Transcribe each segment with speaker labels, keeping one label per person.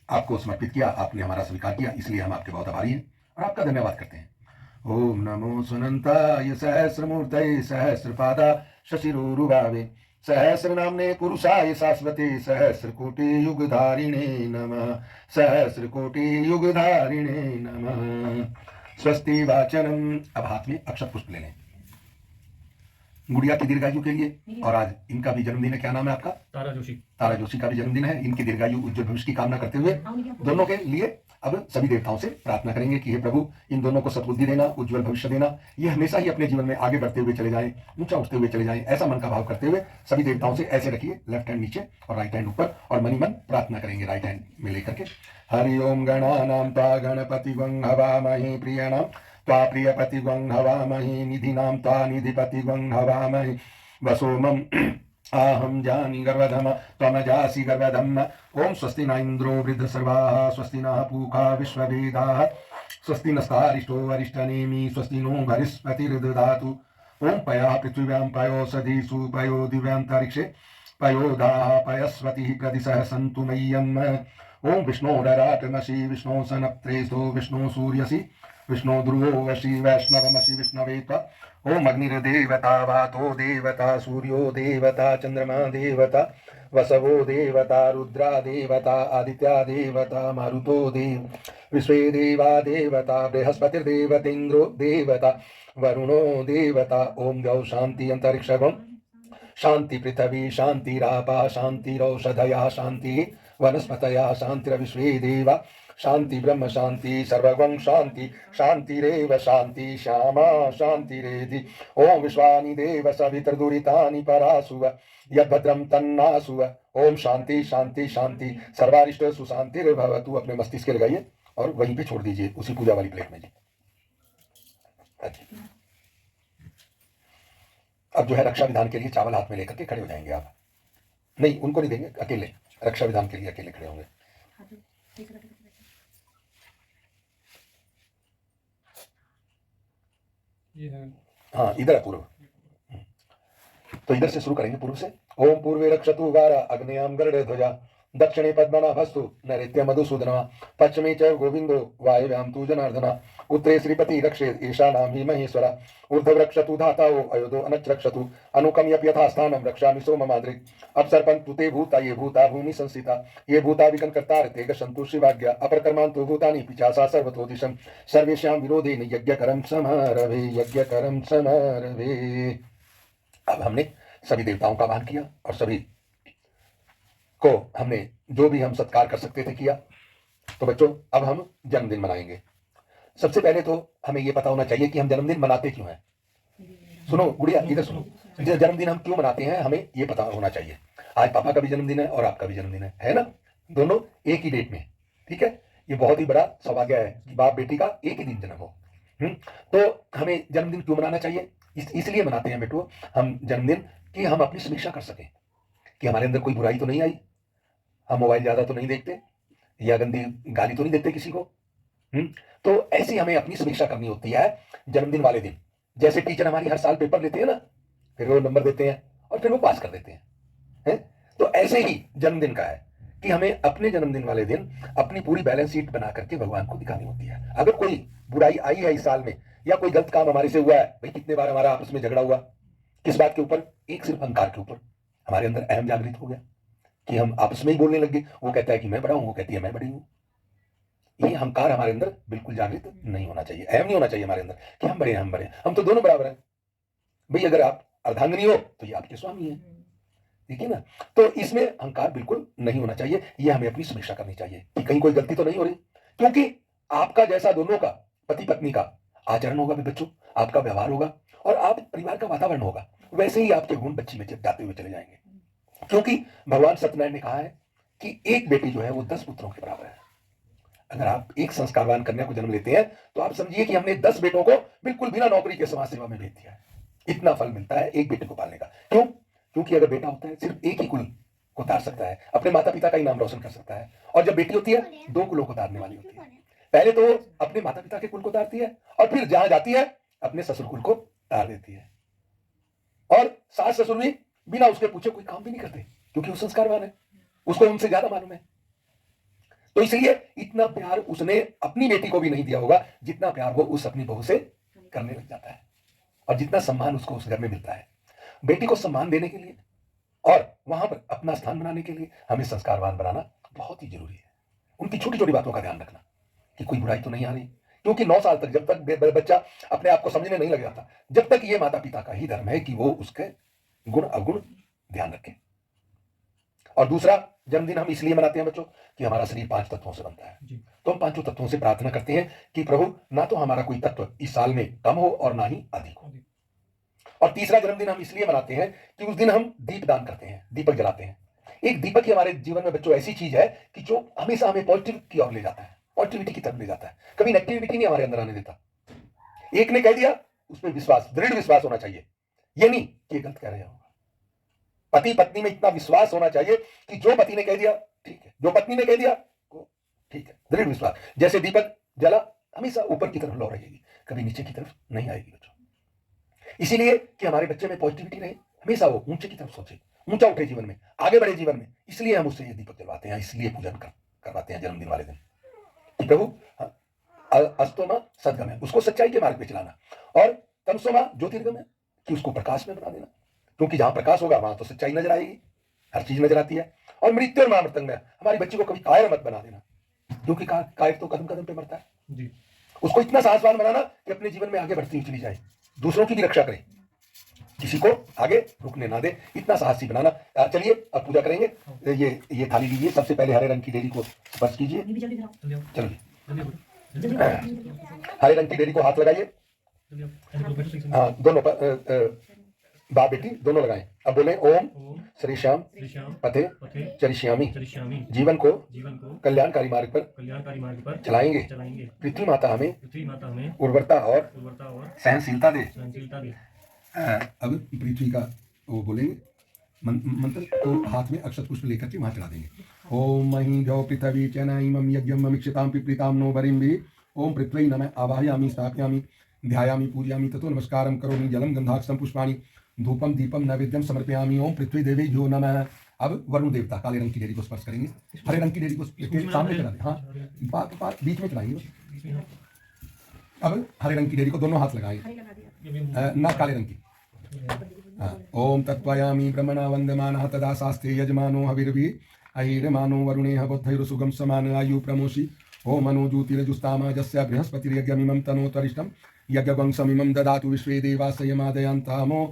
Speaker 1: आपको समर्पित किया, आपने हमारा स्वीकार किया, इसलिए हम आपके बहुत आभारी हैं और आपका धन्यवाद करते हैं। ओम नमो सुनंताय सहस्रमूर्तये सहस्रपादा शशिरूरुभावे सहस्रनाम्ने पुरुषाय शाश्वते सहस्रकोटि युगधारिणे नमः सहस्रकोटि युगधारिणे नमः। स्वस्ति वाचनम। अब हाथ में अक्षत पुष्प ले लें गुड़िया की दीर्घायु के लिए। और आज इनका भी जन्मदिन है। क्या नाम है आपका?
Speaker 2: तारा जोशी।
Speaker 1: तारा जोशी का भी जन्मदिन है। इनकी दीर्घायु उज्जवल भविष्य की कामना करते हुए दोनों के लिए अब सभी देवताओं से प्रार्थना करेंगे कि हे प्रभु, इन दोनों को सद्बुद्धि देना, उज्जवल भविष्य देना, ये हमेशा ही अपने जीवन में आगे बढ़ते हुए चले जाएं, ऊंचा उठते हुए चले जाएं, ऐसा मन का भाव करते हुए सभी देवताओं से ऐसे रखिए, लेफ्ट हैंड नीचे और राइट हैंड ऊपर, और मनी मन प्रार्थना करेंगे राइट हैंड में लेकर के। हरि ओम गणानां त्वा गणपतिगं हवामहे प्रियणां त्वा प्रियपतिगं हवामहे निधिनां त्वा निधिपतिगं हवामहे वसोमं आहम जानी गर्वधम त्वमजासि गर्वधम। ओम स्वस्ति न इंद्रो वृद्धसर्वाः स्वस्ति नः पूषा विश्ववेदाः स्वस्ति नस्तारिष्टो अरिष्टनेमि स्वस्ति नो बृहस्पतिर्दधातु। ओम पया पृथिव्यां पयोषधीषु पयो दिव्यान्तरिक्षे पयोदाः पयस्वतिः प्रदिशः सन्तु मह्यम्। ओम विष्णोरराटमसि विष्णो सनप्त्रेस्तो विष्णु सूर्यसि विष्णु ध्रुवो वशी वैष्णवमसि विष्णवे त्वा। ओम अग्निर्देवता वातो देवता सूर्यो देवता चंद्रमा देवता वसवो देवता रुद्रा देवता आदित्या देवता मारुतो देव विश्वे देवा देवता बृहस्पतिर्देवतेन्द्रो देवता वरुणो देवता। ओम गौ शांति अंतरिक्षगम शांति पृथ्वी शांतिरापा शांतिरौषधया शांति वनस्पतया शांतिर्विश्वे देवा शांति ब्रह्म शांति सर्वगं शांति शांतिरेव शांति श्यामा शांतिरेधि। ओम विश्वानि देव सवितर्दुरितानि परासुव यद्भद्रं तन्नासुव। ओम शांति शांति शांति सर्वारिष्ट सुशांतिर्भवतु। अपने मस्तिष्क के लगाइए और वहीं पे छोड़ दीजिए उसी पूजा वाली प्लेट में जी। अब जो है रक्षा विधान के लिए चावल हाथ में लेकर के खड़े हो जाएंगे आप। नहीं, उनको नहीं देंगे, अकेले रक्षा विधान के लिए अकेले खड़े होंगे। हाँ, इधर है पूर्व, तो इधर से शुरू करेंगे पूर्व से। ओम पूर्वे रक्षतु वारा अग्नेयाम गरुड़ ध्वजा दक्षिणे पद्मनाभस्तु नैऋत्य मधुसूदना पश्चिमे च गोविंदो वायव्याम तु जनार्दना उत्तरे श्रीपति रक्षेत् ईशानां हि महेश्वरा ऊर्ध्व रक्षतु धाताओ अयोधो अनच रक्षतु अनुकम्यप यथा स्थानं रक्षामि सोममाद्रिक अपसर्पन्तु ते भूता ये भूता भूमि संस्थिता ये भूता विकंकर्ता ते गच्छन्तु शिवाज्ञा अपरकर्मान्तु भूतानि पिचासा सर्वतो दिशं सर्वेषां विरोधेन यज्ञकरं समारभे यज्ञकरं समारभे। अब हमने सभी देवताओं का आह्वान किया और सभी को हमने जो भी हम सत्कार कर सकते थे किया। तो बच्चों, अब हम जन्मदिन मनाएंगे। सबसे पहले तो हमें यह पता होना चाहिए कि हम जन्मदिन मनाते क्यों हैं। सुनो गुड़िया, इधर सुनो, जन्मदिन हम क्यों मनाते हैं हमें यह पता होना चाहिए। आज पापा का भी जन्मदिन है और आपका भी जन्मदिन है ना, दोनों एक ही डेट में, ठीक है। ये बहुत ही बड़ा सौभाग्य है कि बाप बेटी का एक ही दिन जन्म हो। तो हमें जन्मदिन क्यों मनाना चाहिए? इसलिए मनाते हैं बेटो हम जन्मदिन कि हम अपनी समीक्षा कर सकें कि हमारे अंदर कोई बुराई तो नहीं आई, हम मोबाइल ज्यादा तो नहीं देखते या गंदी गाली तो नहीं देते किसी को। तो ऐसी हमें अपनी समीक्षा करनी होती है जन्मदिन वाले दिन। जैसे टीचर हमारी हर साल पेपर लेते हैं ना, फिर वो नंबर देते हैं और फिर वो पास कर देते हैं। तो ऐसे ही जन्मदिन का है कि हमें अपने जन्मदिन वाले दिन अपनी पूरी बैलेंस शीट बना करके भगवान को दिखानी होती है। अगर कोई बुराई आई है इस साल में या कोई गलत काम हमारे से हुआ है, भाई कितने बार हमारा आपस में झगड़ा हुआ, किस बात के ऊपर? एक सिर्फ अहंकार के ऊपर। हमारे अंदर अहम जागृत हो गया कि हम आपस में ही बोलने लगे, वो कहता है कि मैं बड़ा हूं, वो कहती है मैं बड़ी हूं। ये अहंकार हमारे अंदर बिल्कुल जागृत नहीं होना चाहिए, अहम नहीं होना चाहिए हमारे अंदर कि हम बड़े हैं, हम बड़े हैं, हम तो दोनों बराबर हैं। भाई अगर आप अर्धांगिनी हो तो ये आपके स्वामी है, ठीक है ना। तो इसमें अहंकार बिल्कुल नहीं होना चाहिए। ये हमें अपनी समीक्षा करनी चाहिए कि कहीं कोई गलती तो नहीं हो रही, क्योंकि आपका जैसा दोनों का पति पत्नी का आचरण होगा बच्चों, आपका व्यवहार होगा और आप परिवार का वातावरण होगा, वैसे ही आपके गुण बच्ची में जाते हुए चले जाएंगे। क्योंकि भगवान सत्यनारायण ने कहा है कि एक बेटी जो है वो 10 पुत्रों के बराबर है। अगर आप एक संस्कारवान कन्या को जन्म लेते हैं तो आप समझिए कि हमने 10 बेटों को बिल्कुल बिना नौकरी के समाज सेवा में भेज दिया है। इतना फल मिलता है एक बेटे को पालने का। क्यों? क्योंकि अगर बेटा होता है सिर्फ एक ही कुल को तार सकता है, अपने माता पिता का ही नाम रोशन कर सकता है, और जब बेटी होती है 2 कुलों को तारने वाली होती है। पहले तो अपने माता पिता के कुल को तारती है और फिर जहां जाती है अपने ससुर कुल को तार देती है। और सास ससुर भी बिना उसके पूछे कोई काम भी नहीं करते, क्योंकि वो संस्कारवान है, उसको उनसे ज्यादा मालूम है। तो इसलिए इतना प्यार उसने अपनी बेटी को भी नहीं दिया होगा जितना प्यार वो उस अपनी बहू से करने लग जाता है, और जितना सम्मान उसको उस घर में मिलता है। बेटी को सम्मान देने के लिए और वहां पर अपना स्थान बनाने के लिए हमें संस्कारवान बनाना बहुत ही जरूरी है। उनकी छोटी छोटी बातों का ध्यान रखना कि कोई बुराई तो नहीं आ रही, क्योंकि 9 साल तक जब तक बच्चा अपने आप को समझने नहीं लग जाता, जब तक ये माता पिता का ही धर्म है कि वो उसके गुण अवगुण ध्यान रखें। और दूसरा, जन्मदिन हम इसलिए मनाते हैं बच्चों कि हमारा शरीर 5 तत्वों से बनता है। तो हम 5 तत्वों से प्रार्थना करते हैं कि प्रभु ना तो हमारा कोई तत्व इस साल में कम हो और ना ही अधिक हो। और तीसरा जन्मदिन हम इसलिए मनाते हैं कि उस दिन हम दीप दान करते हैं, दीपक जलाते हैं। एक दीपक ही हमारे जीवन में बच्चों ऐसी चीज है कि जो हमेशा हमें पॉजिटिव की ओर ले जाता है, पॉजिटिविटी की तरफ ले जाता है, कभी नेगेटिविटी नहीं हमारे अंदर आने देता। एक ने कह दिया, उसमें विश्वास, दृढ़ विश्वास होना चाहिए, ये नहीं कि ये गलत कह रहे हो। पति पत्नी में इतना विश्वास होना चाहिए कि जो पति ने कह दिया ठीक है, जो पत्नी ने कह दिया ठीक है, दृढ़ विश्वास। जैसे दीपक जला हमेशा ऊपर की तरफ लौ रहेगी, कभी नीचे की तरफ नहीं आएगी बच्चों। इसीलिए कि हमारे बच्चे में पॉजिटिविटी रहे, हमेशा वो ऊंचे की तरफ सोचे, ऊंचा उठे जीवन में, आगे बढ़े जीवन में। इसलिए हम उससे ये दीपक जलवाते हैं, इसलिए पूजन करवाते हैं जन्मदिन वाले दिन कि प्रभु अस्तोमा सदगम है, उसको सच्चाई के मार्ग पे चलाना, और तमसोमा ज्योतिर्गम है कि उसको प्रकाश में बना देना, क्योंकि जहां प्रकाश होगा वहां तो सच्चाई नजर आएगी, हर चीज नजर आती है। और मृत्यु और महामृतंग, हमारी बच्ची को कभी कायर मत बना देना, क्योंकि कायर तो कदम कदम पे मरता है जी। उसको इतना साहसवान बनाना कि अपने जीवन में आगे बढ़ती हुई चली जाए, दूसरों की भी रक्षा करे, किसी को आगे रुकने ना दे, इतना साहसी बनाना। चलिए अब पूजा करेंगे। ये थाली लीजिए, सबसे पहले हरे रंग की डेरी को स्पर्श कीजिए। चलिए हरे रंग की डेरी को हाथ लगाइए, दोनों बाप बेटी दोनों लगाएं। अब बोले ओम श्री श्याम पते चरिष्यामी, जीवन को कल्याणकारी मार्ग पर चलाएंगे। पृथ्वी माता हमें उर्वरता और सहनशीलता दे। अब पृथ्वी का वो बोलेंगे मंत्र, तो हाथ में अक्षत पुष्प लेकर के वहां चला देंगे। ओम मही गौ पृथ्वी चैनम यज्ञम मिक्षताम पिप्रीताम नो बरिम भी। ओम पृथ्वी नमः आवाहयामि स्थापयामि ध्यायामि पूजयामि ततो नमस्कारं करोमि जलम गंधाक्षतं पुष्पाणि धूपम दीपम नैवेद्यम समर्पयामि। ओम पृथ्वी देवी जो नमः। अब वरुण देवता काले रंग की डेरी को स्पर्श करेंगे, हरे रंग की डेरी को सामने चला दें, हाँ बीच में चलाएंगे। अब हरे रंग की डेरी को दोनों हाथ लगाएं, ना काले रंग की। ओम तत्वयामी ब्रह्मणा वंदमानः तदा शास्त्रे यजमानो हविर्भि अहिरमानो वरुणेह बुद्धैरुसुगम समान आयु प्रमोषि। ओम मनो ज्योतिरजुस्तामा जस्य बृहस्पतिर्यज्ञमिमं तनोतरिष्टं यज्ञवंशमिमं ददातु विश्वे देवासयमादयन्तामो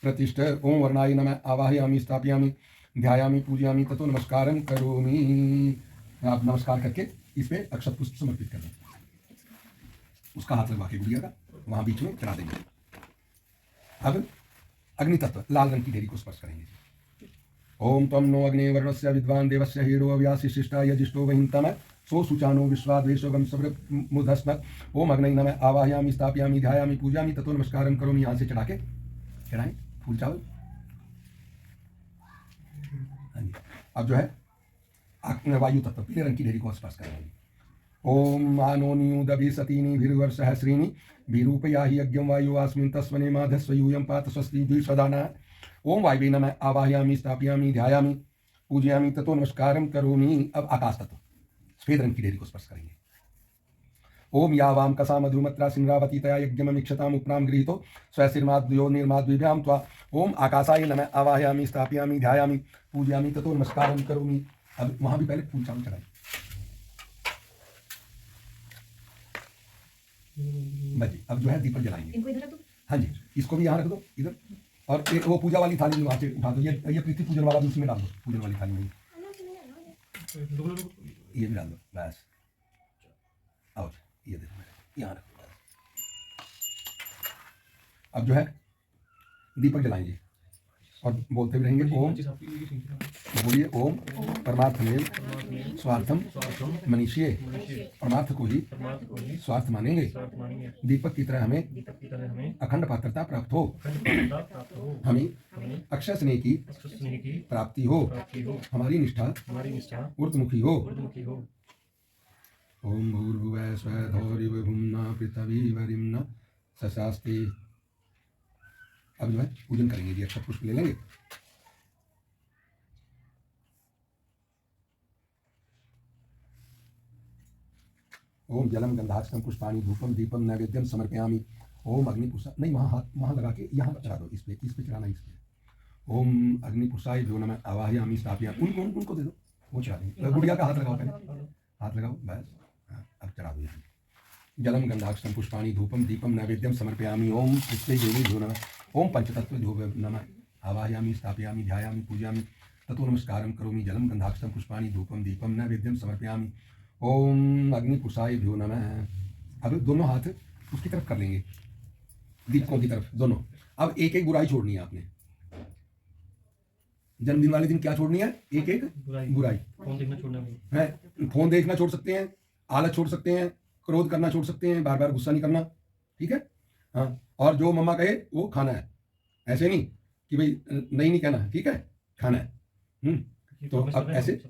Speaker 1: प्रतिष्ठ। ओम वर्णाय नमः आवाहयामि स्थापयामि ध्यायामि पूजयामि ततो नमस्कारं करोमि। आप नमस्कार करके इस पे अक्षत पुष्प समर्पित कर दें, उसका हाथ लगवा के गुड़िया का वहां बीच में चढ़ा देंगे। अब अग्नि तत्व लाल रंग की डेरी को स्पर्श करेंगे। ओम तम नो अग्नि वर्णस्य विद्वान देवस्य हीरो अव्यासी शिष्टा यजिष्ठो वहिंतम सो सुचानो विश्वाद्वेषोगम सब्र मुधस्म। ओम अग्नि नमः आवाहयामि स्थापयामि ध्यायामि पूजयामि ततो नमस्कारं करोमि। यहाँ से चढ़ा के चढ़ाएं फूल चावल। अब जो है वायु तत्व पीले रंग की डेरी को स्पर्श करेंगे। ओम मानोनियुदभि सतीनि भीर्वर्षहस्रीनि भीरूपयाहि यज्ञं वायु आस्मिन् तस्मने माधस्व यूयं पात स्वस्ति द्विषदानः। ओम वायवे नमः आवाहयामि स्थापयामि ध्यायामि पूजयामि ततो नमस्कारं करोमि। अब आकाश तत्व सफेद रंग की डेरी को स्पर्श करेंगे। ओम यावाम कसा मधुमत्रा सिंहावती तया यज्ञममीक्षताम उपनाम गृहीतो स्वशिर्माद्यो निर्माद्विभ्याम त्वा। ओम आकाशाय नमः आवाहयामि स्थापयामि ध्यायामि पूजयामि ततो नमस्कारं करोमि। अब वहां भी पहले फूल चावल चढ़ाएं। बस अब जो है दीपक जलाएंगे। हाँ जी, इसको भी यहाँ रख दो इधर, और एक वो पूजा वाली थाली वहां से उठा दो। ये पृथ्वी पूजन वाला भी उसमें डाल दो, पूजन वाली थाली में ये भी डाल दो। बस आओ ये देखो यहाँ रखो। अब जो है दीपक जलाएंगे और बोलते भी रहेंगे ओम, बोलिए ओम परमार्थमेव स्वार्थम मनीषिये। परमार्थ को ही स्वार्थ मानेंगे, दीपक की तरह हमें अखंड पात्रता प्राप्त हो, हमें अक्षय स्नेह की प्राप्ति हो, हमारी निष्ठा ऊर्ध्वमुखी हो। ओम भूर्भुवः स्वः धौरिवभुम्ना पृथ्वी वरिम्ना सशास्ते। अब जो है पूजन करेंगे जी, अक्षत पुष्प ले लेंगे। ओम जलम गंधाक्षतम पुष्पाणि धूपम दीपम नैवेद्यम समर्पयामि। ओम अग्निपुरुषा, नहीं वहाँ हाथ वहाँ लगा के यहाँ चढ़ा दो, इस पे चढ़ाना, इस पे। ओम अग्निपुरुषाय भ्यो नमः आवाहयामि स्थापयामि। उनको दे दो, वो चढ़ा देंगे। गुड़िया का हाथ लगाओ, पहले हाथ लगाओ, बस। हाँ, अब चढ़ा दो यहाँ। जलम गंधाक्षतम पुष्पाणि धूपम दीपम नैवेद्यम समर्पयामि। ओम पृथ्वी देवी भ्यो नमः। ओम पंचतत्व भ्यो नमः आवाहयामि स्थापयामि ध्यायामि पूजयामि ततो नमस्कारं करोमि। जलम गंधाक्षतम पुष्पाणि धूपम दीपम नैवेद्यम समर्पयामि। ओम अग्निपुरुषाय भ्यो नमः। अब दोनों हाथ उसकी तरफ कर लेंगे, दीपकों की तरफ दोनों। अब एक एक बुराई छोड़नी है आपने। जन्मदिन वाले दिन क्या छोड़नी है? एक एक बुराई।
Speaker 2: फोन देखना छोड़ना
Speaker 1: है, फोन देखना छोड़ सकते हैं, आलस छोड़ सकते हैं, क्रोध करना छोड़ सकते हैं, बार बार गुस्सा नहीं करना, ठीक है। हाँ, और जो मम्मा कहे वो खाना है, ऐसे नहीं कि भाई नहीं कहना, ठीक है, खाना है। तो अब ऐसे,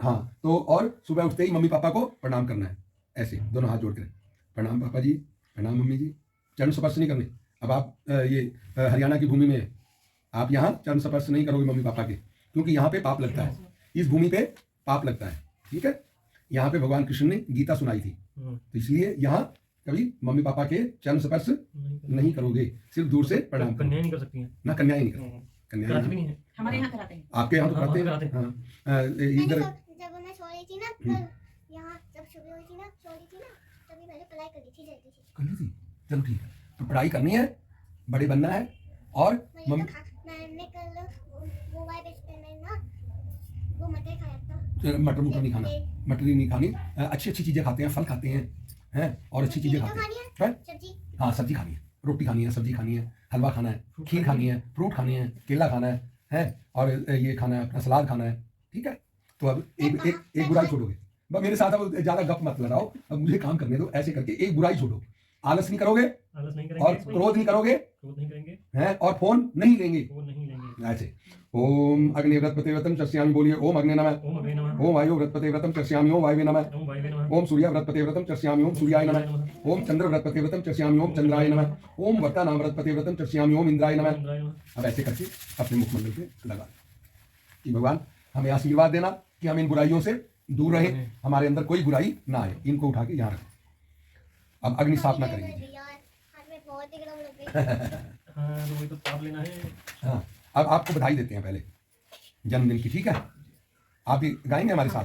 Speaker 1: हाँ, तो और सुबह उठते ही मम्मी पापा को प्रणाम करना है, ऐसे दोनों हाथ जोड़ कर, प्रणाम पापा जी, प्रणाम मम्मी जी। चरण स्पर्श नहीं करने। अब आप ये हरियाणा की भूमि में, आप यहाँ चरण स्पर्श नहीं करोगे मम्मी पापा के, क्योंकि यहाँ पे पाप लगता है, इस भूमि पे पाप लगता है, ठीक है। यहाँ पे भगवान कृष्ण ने गीता सुनाई थी, तो इसलिए यहाँ कभी मम्मी पापा के चरण स्पर्श नहीं करोगे, सिर्फ दूर से प्रणाम।
Speaker 2: कन्याएं नहीं कर सकती हैं
Speaker 1: ना, कन्याएं नहीं करती, कन्याएं
Speaker 2: नहीं है।
Speaker 3: हमारे यहाँ कराते हैं,
Speaker 1: आपके यहाँ तो कराते हैं। हाँ, इधर
Speaker 3: जब मैं सो रही थी ना, तो यहाँ जब सुबह हुई थी ना, सो रही थी ना, तभी मैंने पढ़ाई कर ली थी, जल्दी से
Speaker 1: कर ली थी। चलो ठीक है, तो पढ़ाई करनी है, बड़े बनना है। और
Speaker 3: मैंने कल वो वाई बेचते में ना वो मटर खाया था।
Speaker 1: मटर मुटर नहीं खाना, मटर नहीं खानी, अच्छी अच्छी चीजें खाते हैं, फल खाते हैं, हैं, और अच्छी चीजें खाते हैं।
Speaker 3: सब्जी,
Speaker 1: हाँ, सब्जी खानी है, रोटी खानी है, सब्जी खानी है, हलवा खाना है, खीर खानी है, फ्रूट खानी है, केला खाना है, और ये खाना है, अपना सलाद खाना है, ठीक है। तो अब एक बुराई छोड़ोगे। बस मेरे साथ अब ज्यादा गप मत लड़ाओ, अब मुझे काम करने दो। ऐसे करके एक बुराई छोड़ो, आलस नहीं करोगे,
Speaker 2: आलस नहीं करेंगे,
Speaker 1: और क्रोध नहीं करोगे, हैं, और फोन नहीं लेंगे, ऐसे। ओम अग्नि व्रतपते व्रतम चर्ष्यामि, बोलिए ओम अग्नि नमः। ओम वायु व्रतपते व्रतम चर्ष्यामि, ओम वायवे नमः। ओम सूर्य व्रतपते व्रतम चर्ष्यामि, ओम सूर्याय नमः। ओम चंद्र व्रतपते व्रतम चर्ष्यामि, ओम चंद्राय नमः। ओम वर्ता नाम व्रतपते व्रतम चर्ष्यामि, ओम इंद्राय नमः। अब ऐसे करके अपने मुखमंडल पे लगा कि भगवान हमें आशीर्वाद देना कि हम इन बुराइयों से दूर रहें, हमारे अंदर कोई बुराई ना आए। इनको उठा के यहाँ रखें। अब अग्नि स्थापना करेंगे।
Speaker 2: हाँ, तो वही तो ताप लेना है।
Speaker 1: हाँ, अब आपको बधाई देते हैं पहले जन्मदिन की, ठीक है। आप भी गाएंगे हमारे साथ,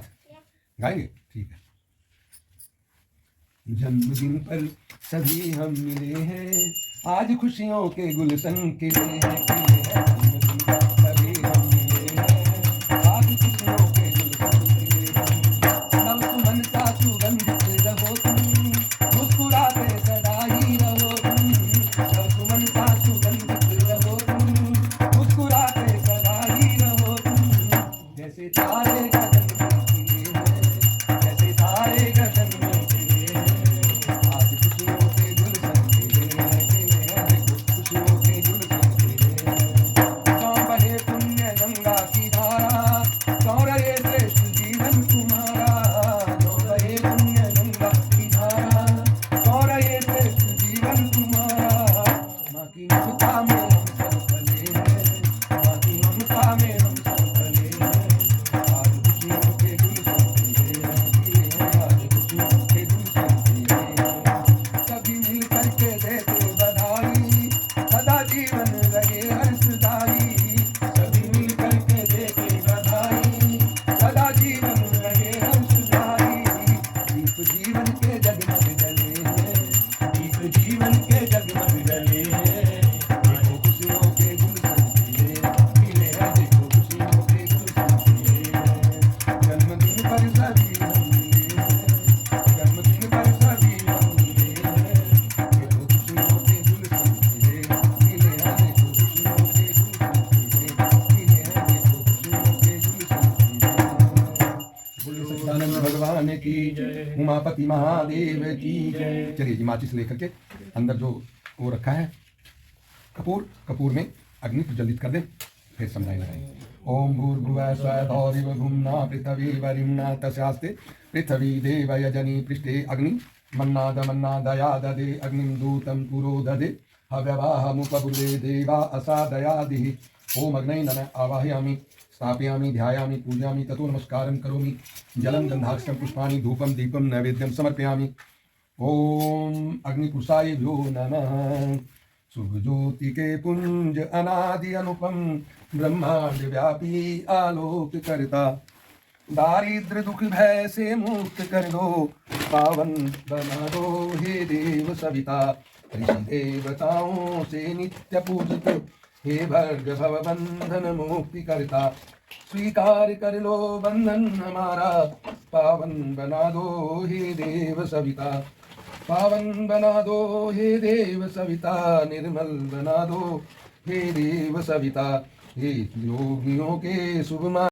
Speaker 1: गाएंगे, ठीक है। जन्मदिन पर सभी हम मिले हैं, आज खुशियों के गुलशन खिले हैं, जन्मदिन पर सभी हम मिले हैं, आज खुशियों के गुलशन खिले हैं। नव सुमन सा सुगंधित रहो तुम, मुस्कुराते सदा ही रहो तुम। नव सुमन सा सुगंधित रहो तुम, मुस्कुराते सदा ही रहो तुम। जैसे तारे गगन में खिले हैं, जैसे तारे गगन में खिले हैं, आज खुशियों के गुलशन खिले हैं, खिले हैं, देखो खुशियों के गुलशन खिले हैं। जौ बहे पुण्य गंगा की धारा, जौ रहे श्रेष्ठ जीवन तुम्हारा। जौ बहे पुण्य गंगा की धारा, जौ रहे श्रेष्ठ जीवन तुम्हारा। माँ की ममता में हम सब पले हैं, माँ की ममता में हम सब पले हैं। आज खुशियों के गुलशन खिले हैं, खिले हैं, आज खुशियों के गुलशन खिले हैं। सभी मिल करके देते बधाई, सदा जीवन रहे हर्षदाई। सभी मिल करके देते बधाई, सदा जीवन रहे हर्षदाई। दीप जीवन के जगमग जले हैं, दीप जीवन के जगमग जले हैं। देखो खुशियों के गुलशन खिले हैं, देखो खुशियों के गुलशन खिले हैं। जन्मदिन पर सभी हम मिले हैं, जन्मदिन पर सभी हम मिले हैं। देखो खुशियों के गुलशन खिले हैं, देखो खुशियों के गुलशन खिले हैं, देखो खुशियों के गुलशन खिले हैं। बोलो सच्चिदानंद भगवान की जय, उमापति महादेव की जय। चलिए जी, माचिस लेकर के अंदर जो वो रखा है कपूर में अग्नि प्रज्वलित कर दें, फिर समझाई लगाएं। ओम भूर्भुवः स्वः भौरिव भुम्ना पृथ्वी वरिम्ना तस्यास्ते पृथ्वी देव यजनी पृष्ठे अग्नि मन्नादमन्नादयाददे अग्निं दूतं पुरोदधे हव्यवाहमुपबुधे देवा असादयादिः। ओम अग्नये नमः आवाहयामि स्थापयामि ध्यायामि पूजयामि ततो नमस्कारं करोमि जलं गन्धाक्षं पुष्पाणि धूपं दीपं नैवेद्यं समर्पयामि ओम अग्निपुरुषायभ्यो नमः शुभ ज्योति के पुंज अनादि अनुपम ब्रह्मांड व्यापी आलोक करता दारिद्र दुख भय से मुक्त कर दो पावन बना दो हे देव सविता ऋषि देवताओं से नित्य पूजित हे भर्ग भव बंधन मुक्ति करता स्वीकार कर लो बंधन हमारा पावन बना दो हे देव सविता पावन बना दो हे देव सविता निर्मल बना दो हे देव सविता हे योगियों के शुभ